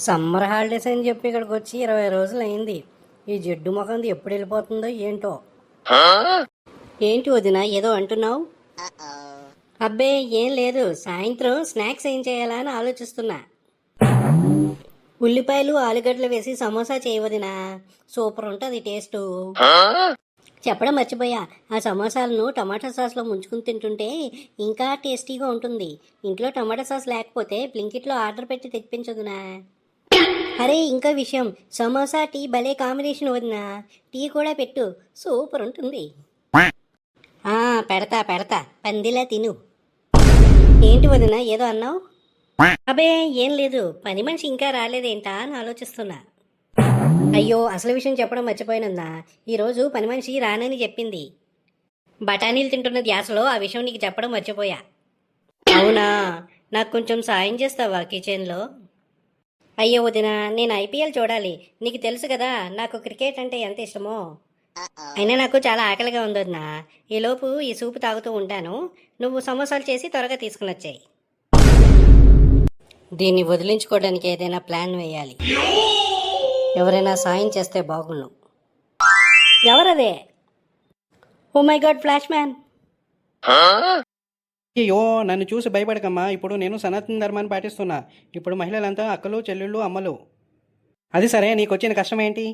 Summer holidays అని చెప్పి ఇక్కడికి వచ్చి 20 రోజులు అయింది. ఈ జిడ్డు ముఖంది ఎప్పుడు వెళ్ళిపోతుందో ఏంటో. ఏంటి వదిన ఏదో అంటున్నావు? అబ్బే ఏం లేదు, సాయంత్రం స్నాక్స్ ఏం చేయాలా అని ఆలోచిస్తున్నా. ఉల్లిపాయలు ఆలుగడ్డలు వేసి సమోసా చేయవదినా, సూపర్ ఉంటుంది టేస్ట్. చెప్పడం మర్చిపోయా, ఆ సమోసాలను టమాటా సాస్లో ముంచుకుని తింటుంటే ఇంకా టేస్టీగా ఉంటుంది. ఇంట్లో టమాటా సాస్ లేకపోతే బ్లింకిట్లో ఆర్డర్ పెట్టి తెప్పించదునా. అరే ఇంకా విషయం, సమోసా టీ భలే కాంబినేషన్ వదినా, టీ కూడా పెట్టు, సూపర్ ఉంటుంది. పెడతా పెడతా, పందిలా తిను. ఏంటి వదినా ఏదో అన్నావు? అబే ఏం లేదు, పని మనిషి ఇంకా రాలేదేంటా అని ఆలోచిస్తున్నా. అయ్యో అసలు విషయం చెప్పడం మర్చిపోయినందా, ఈరోజు పని మనిషి రానని చెప్పింది. బఠానీలు తింటున్న ధ్యాసలో ఆ విషయం నీకు చెప్పడం మర్చిపోయా. అవునా, నాకు కొంచెం సాయం చేస్తావా కిచెన్లో? అయ్యో వదినా, నేను ఐపీఎల్ చూడాలి, నీకు తెలుసు కదా నాకు క్రికెట్ అంటే ఎంత ఇష్టమో. అయినా నాకు చాలా ఆకలిగా ఉంది వదినా, ఈలోపు ఈ సూప్ తాగుతూ ఉంటాను, నువ్వు సమోసాలు చేసి త్వరగా తీసుకుని వచ్చాయి. దీన్ని వదిలించుకోవడానికి ఏదైనా ప్లాన్ వేయాలి, ఎవరైనా సాయం చేస్తే బాగుండు. ఎవరదే? Oh my god, flash man. అయ్యో నన్ను చూసి భయపడకమ్మా, ఇప్పుడు నేను సనాతన ధర్మాన్ని పాటిస్తున్నా. ఇప్పుడు మహిళలంతా అక్కలు చెల్లెళ్ళు అమ్మలు. అది సరే, నీకు వచ్చిన కష్టం ఏంటి?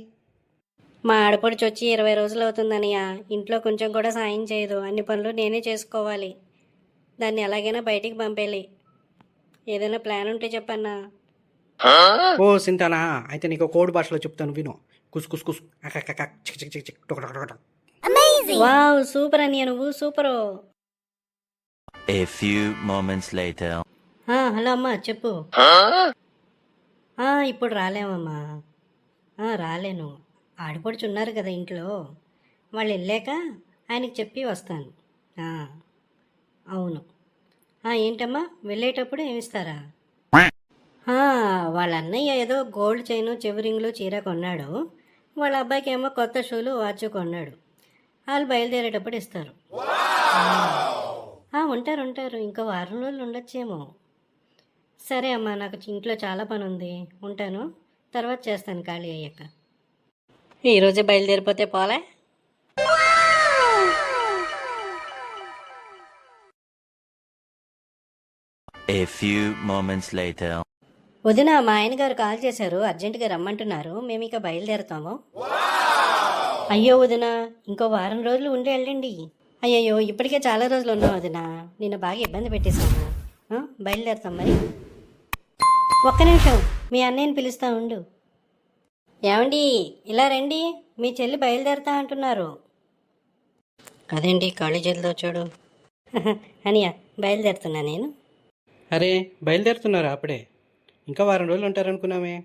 మా ఆడపడుచు వచ్చి 20 రోజులు అవుతుందనియా, ఇంట్లో కొంచెం కూడా సాయం చేయదు, అన్ని పనులు నేనే చేసుకోవాలి. దాన్ని ఎలాగైనా బయటికి పంపేయాలి, ఏదైనా ప్లాన్ ఉంటే చెప్పన్నా. ఓ సింతానా, అయితే నీకు కోడ్ భాషలో చెప్తాను విను. కుస్ కుస్ కుస్ అకకక చిక్ చిక్ చిక్ చిక్ టొక టొక టొక. వావ్ సూపర్ అనియా, నువ్వు super. A few moments later. Hello అమ్మా చెప్పు. ఇప్పుడు రాలేమమ్మా, రాలేను, ఆడపడుచున్నారు కదా ఇంట్లో, వాళ్ళు వెళ్ళాక ఆయనకి చెప్పి వస్తాను. అవును. ఏంటమ్మా వెళ్ళేటప్పుడు ఏమిస్తారా? వాళ్ళ అన్నయ్య ఏదో గోల్డ్ చైను చెవిరింగ్లు చీర కొన్నాడు, వాళ్ళ అబ్బాయికి ఏమో కొత్త షూలు వాచ్ కొన్నాడు, వాళ్ళు బయలుదేరేటప్పుడు ఇస్తారు. ఉంటారు ఉంటారు, ఇంకో వారం రోజులు ఉండొచ్చేమో. సరే అమ్మా, నాకు ఇంట్లో చాలా పని ఉంది, ఉంటాను, తర్వాత చేస్తాను ఖాళీ అయ్యాక. ఈరోజే బయలుదేరిపోతే పోలే. A few moments later. వదిన, మా ఆయన గారు కాల్ చేశారు, అర్జెంటుగా రమ్మంటున్నారు, మేము ఇక బయలుదేరుతాము. అయ్యో వదిన, ఇంకో వారం రోజులు ఉండి వెళ్ళండి. అయ్యయ్యో ఇప్పటికే చాలా రోజులు ఉన్నాం వదిన, నిన్ను బాగా ఇబ్బంది పెట్టేశాను. బయలుదేరుతాం మరి. ఒక్క నిమిషం, మీ అన్నయ్యని పిలుస్తా ఉండు. ఏమండి ఇలా రండి, మీ చెల్లి బయలుదేరుతా అంటున్నారు. అదేంటి ఖాళీ చేతిలో చూడు. అనియా బయలుదేరుతున్నా నేను. అరే బయలుదేరుతున్నారా అప్పుడే? ఇంకా వారం రోజులు ఉంటారనుకున్నామే.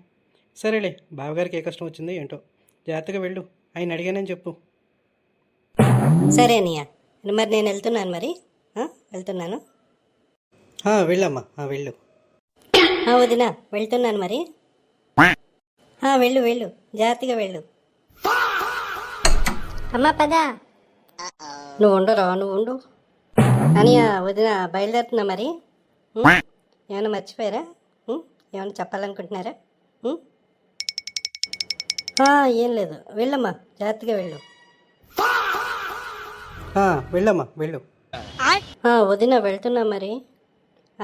సరేలే, బావగారికి ఏ కష్టం వచ్చిందో ఏంటో, జాగ్రత్తగా వెళ్ళు, ఆయన అడిగానని చెప్పు. సరే అనియా, మరి నేను వెళ్తున్నాను మరి. వెళ్తున్నాను. వెళ్ళమ్మా, వెళ్ళు. వదినా వెళ్తున్నాను మరి. వెళ్ళు వెళ్ళు, జాగ్రత్తగా వెళ్ళు. అమ్మా పద. నువ్వు ఉండరా, నువ్వు ఉండు. అనియా వదిన బయలుదేరుతున్నా మరి. ఏమైనా మర్చిపోయారా? ఏమైనా చెప్పాలనుకుంటున్నారా? ఏం లేదు, వెళ్ళమ్మా, జాగ్రత్తగా వెళ్ళు. వెళ్ళమ్మా వెళ్ళు. వదిన వెళ్తున్నా మరి.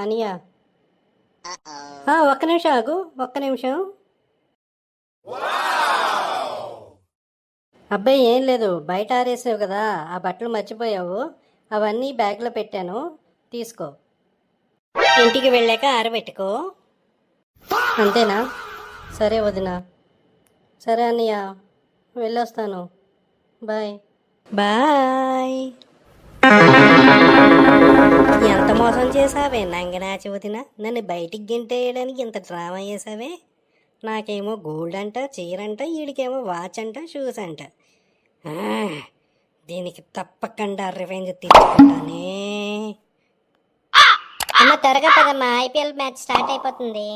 అనియా ఒక్క నిమిషం ఆగు, ఒక్క నిమిషం. అబ్బాయి ఏం లేదు, బయట ఆరేసావు కదా, ఆ బట్టలు మర్చిపోయావు, అవన్నీ బ్యాగ్లో పెట్టాను, తీసుకో, ఇంటికి వెళ్ళాక ఆరబెట్టుకో. అంతేనా? సరే వదిన. సరే అన్నయ్య, వెళ్ళొస్తాను, బాయ్ బాయ్. ఎంత మోసం చేసావే నంగనాచి వదిన, నన్ను బయటికి గింటేయడానికి ఇంత డ్రామా చేసావే. నాకేమో గోల్డ్ అంట, చీర అంట, వీడికేమో వాచ్ అంట, షూస్ అంట. దీనికి తప్పకుండా రివెంజ్ తీసుకుంటానే. అమ్మ త్వరగా పదమ్మా, ఐపీఎల్ మ్యాచ్ స్టార్ట్ అయిపోతుంది.